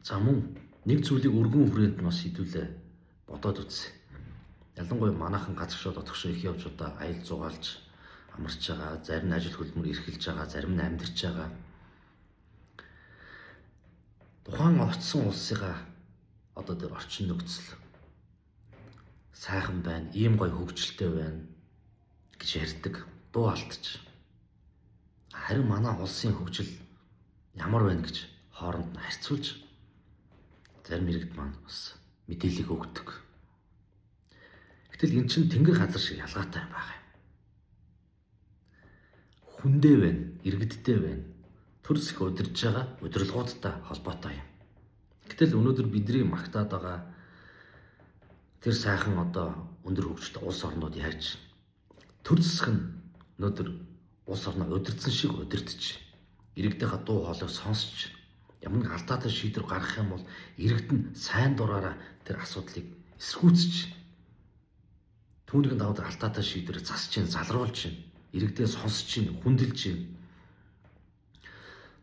За мөн нэг зүйлийг өргөн хүрээнд нь бас хэдүүлээ бодоод үзье. Ялангуяа манайхан газаршууд отгошоо их явж удаа аял зугаалж амарч байгаа, зарим нь ажил хөдөлмөр эрхэлж байгаа, зарим нь амьдарч байгаа. Тухайн очсон улсыгаа одоо тэр орчин нөхцөл сайхан байна, ийм гоё хөгжилтэй байна гэж ярьдаг, дуу алдчих. Харин манай улсын хөгжил ямар байна гэж хооронд нь харьцуулж зарим иргэд маань бас мэдээлэл өгдөг. Гэтэл эн чинь тэнгэр газар шиг ялгаатай байгаа юм. Хүндээ байна, иргэдтэй байна. Төрс их удирж байгаа удирдлагуудтай холбоотой юм. Гэтэл өнөөдөр бидний магтаад байгаа тэр сайхан одоо өндөр хөгжилтэй улс орнууд яаж төр засаг нь өнөөдөр улс орноо удирдсан шиг удирдах, иргэдийнхээ дуу хоолойг сонсч ямар нэг алдаатай шийдвэр гаргах юм бол иргэд нь сайн дураараа тэр асуудлыг эсэргүүцэж түүнийг даваад алдаатай шийдвэр засч чинь залруулж чинь иргэдээ сонсч чинь хүндэлж чинь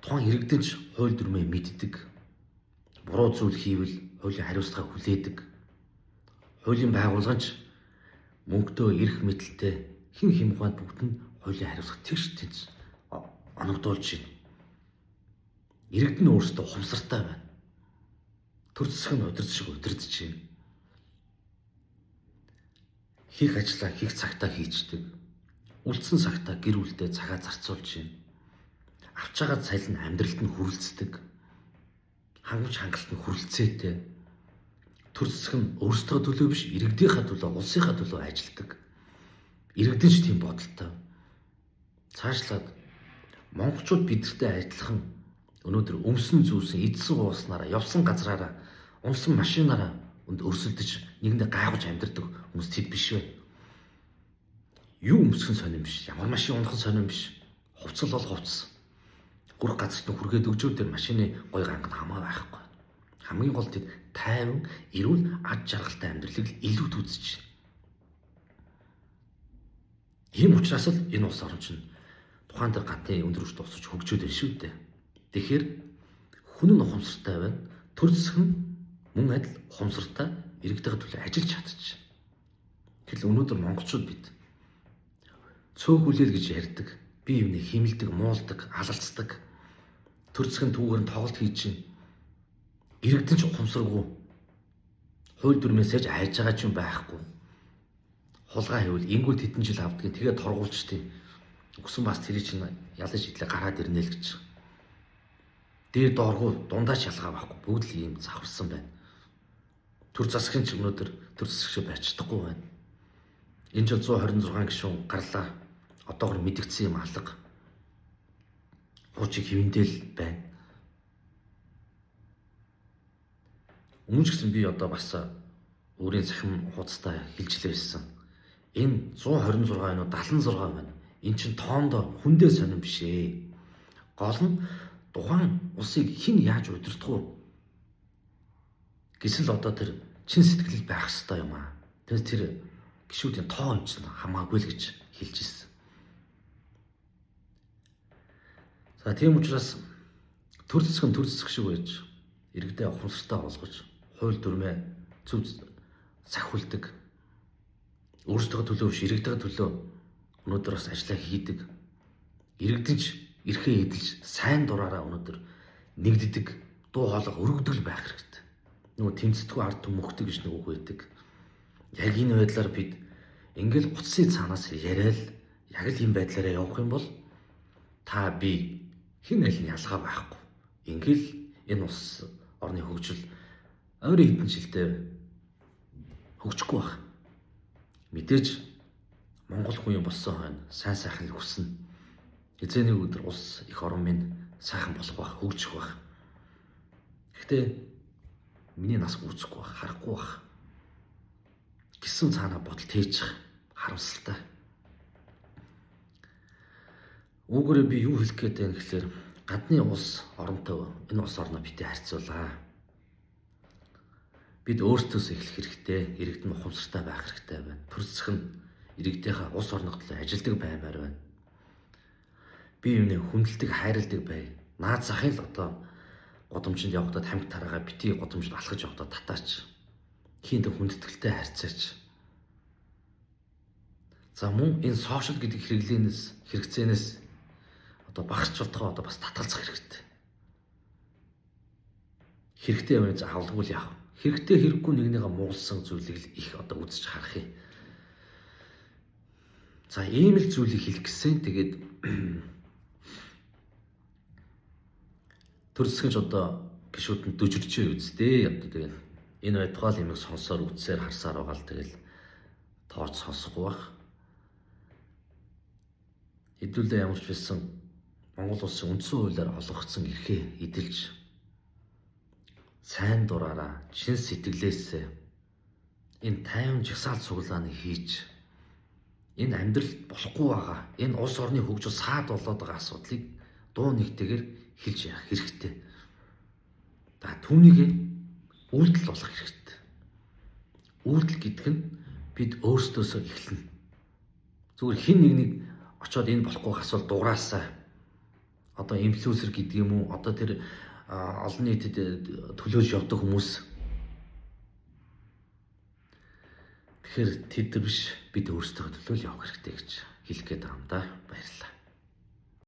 тухайн иргэдэн ч хууль дүрмээ мэддэг, буруу зүйл хийвэл хуулийн хариуцлагыг хүлээдэг, хуулийн байгууллагч мөнгөтэй эрх мэдэлтэй хэн хэмгаанд бүгд нь хуулийн хариуцлага тэгш тэнц оногдуулж байна. Иргэд нь өөрсдөө ухамсартай байна. Төр засаг нь удирдах шиг удирдах чинь. Хийх ажлаа хийх цагтаа хийждэг. Үлдсэн цагтаа гэр бүлдээ цагаа зарцуулж байна. Авч байгаа цалин амьдралд нь хүрэлцдэг. Хангамж хангалт нь хүрэлцээтэй. Төр засаг нь өөрсдөө төлөө биш, иргэдийнхээ төлөө, улсынхаа төлөө ажилладаг. Иргэдэн ч тийм бодолтой. Цаашлаад монголчууд бидэртэй адилхан өнөөдөр өмсөн зүүсэн, идсэн ууснараа, явсан газраараа, унсан машинаараа өрсөлдөж нэгэндээ гайхаж амьдардаг хүмүүс тэд биш вэ? Юу өмсгөн сонирн биш, ямар машин унах сонирн биш. Хувцал бол хувцас. Гүрх газарт нь хүргээд өгчөө тэр машины гой ганг хамаа байхгүй. Хамгийн гол тэд тайван, эрүүл, ад жаргалтай амьдралыг илүүт үзэж байна. Ийм учраас л энэ улс орн чинь тухайн тэр гадны өндөр хүчтэй усч хөгжөөд байна шүү дээ. Тэгэхээр хүн нь ухамсартай байна. Төр засаг нь мөн адил ухамсартай иргэдэд төлөө ажиллаж чадчих. Тэгэхээр өнөөдөр монголчууд бид цөөхүлэл гэж ярьдаг, бие биенээ химэлдэг, муулдаг, алалцдаг. Төр засгийн түүгээр нь тоглолт хийж чинь иргэдэн ч ухамсаргүй. Хууль дүрмээсэж айж байгаа ч юм байхгүй. Хулгай хийвэл ингүүл хэдэн жил авдгийг тэгээд торгуулчдیں۔ Өгсөн бас тэр чинь ялаж идлээ гараад ирнэ л гэж. Дээр дооргүй дундаа шалгаа байхгүй. Бүгд л ийм завхарсан байна. Төр засгийн ч өнөөдөр төр засаг шиг байж чадахгүй байна. Энэ жил 126 гишүүн гарлаа. Одоогор мэдгдсэн юм алга. Хуучиг хивэндэл байна. Өмнө ч гэсэн би одоо бас өөрийн цахим хуудастай хэлж лээсэн. Энэ 126 энэ 76 байна. Эн чин тоондоо хүндээ сонирн биш ээ. Гол нь тухайн улсыг хэн яаж удирдах вэ? Гэсэл одоо тэр чин сэтгэл байх хэрэгтэй юм аа. Тэр гişүүдийн тоо юм чинь хамаагүй л гэж хэлж ирсэн. За тийм учраас төр засаг шиг байж иргэдээ ухамсартай болгож хууль дүрмээ зөв сахиулдаг. Өөрсдөө төлөө биш иргэдэд төлөө өнөөдөр бас ажиллаа хийдэг. Иргэдэн ч эрхээ эдэлж сайн дураараа өнөөдөр нэгддэг, дуу хоолой өргөдөг байх хэрэгтэй. Нөгөө тэмцдэггүй ард түмхдэг гэж нэг үг байдаг. Яг энэ байдлаар бид ингээл утсын цаанаас яриад яг л энэ байдлаараа явах юм бол та би хэн аль нь ялгаа байхгүй. Ингээл энэ улс орны хөгжил ойрын хэдэн жилдээ хөгжихгүй байх. Мэдээж Монгол хүн юм болсон хойно сайн сайхан л хүснэ. Эзэний өдөр улс их орон минь сайхан болох байх, хөгжих байх. Гэхдээ миний нас үүсэхгүй байх, харахгүй байх. Гисэн цаанаа бодолт хийчих харамсалтай. Үүгээрээ би юу хэлэх гээд байна гэхээр гадны улс оронтой энэ улс орноо битээ харьцуулаа. Бид өөртөөс эхлэх хэрэгтэй, иргэд нь ухамсартай байх хэрэгтэй байна. Төр засаг нь иргэдийнхээ улс орнох төлөө ажилдаг баймаар байна. Бие биенээ хүндэлдэг, хайрладаг бай. Наад захын л одоо Годомжинд явахдаа тамхи тараагаа бити годомжид алхаж явахдаа татаач. Хийнтэй хүндэтгэлтэй харьцаач. За мөн энэ сошиал гэдэг хэрэгцээнээс одоо багасч болтгоо одоо бас татгалзах хэрэгтэй. Хэрэгтэй юм заавалгүй л яах. Хэрэгтэй хэрэггүй нэгнийгээ муулсан зүйлийг л их одоо үзэж харах юм. За ийм л зүйлийг хэлэх гэсэн. Тэгээд төр засгч одоо гişүүдэнд дөжөрчөө үздэй. Одоо тэгээд энэ байтугай юмыг сонсоор үзсээр харсаар байгаа л тэгэл тооч сонсохгүй бах. Хэдүүлээ ямар ч байсан Монгол улсын үндсэн хуулиар олгогдсон эрхээ эдэлж сайн дураараа чин сэтгэлээсээ энэ тайван жагсаал цуглааны хийж энэ амьдралд болохгүй байгаа энэ улс орны хөгжил саад болоод байгаа асуудлыг дуу нэгтэйгээр хэлж яах хэрэгтэй. За түүнийг үйлдэл болох хэрэгтэй. Үйлдэл гэдэг нь бид өөрсдөөсөө эхэлнэ. Зүгээр хин нэг очоод энэ болохгүй асуулт дураасаа одоо инфлюенсер гэдэг юм уу одоо тэр олон нийтэд төлөөж явдаг хүмүүс тэгэхээр тэд нар биш бид өөрсдөө төлөөл явах хэрэгтэй гэж хэлэх гээд байгаа юм да. Баярлалаа.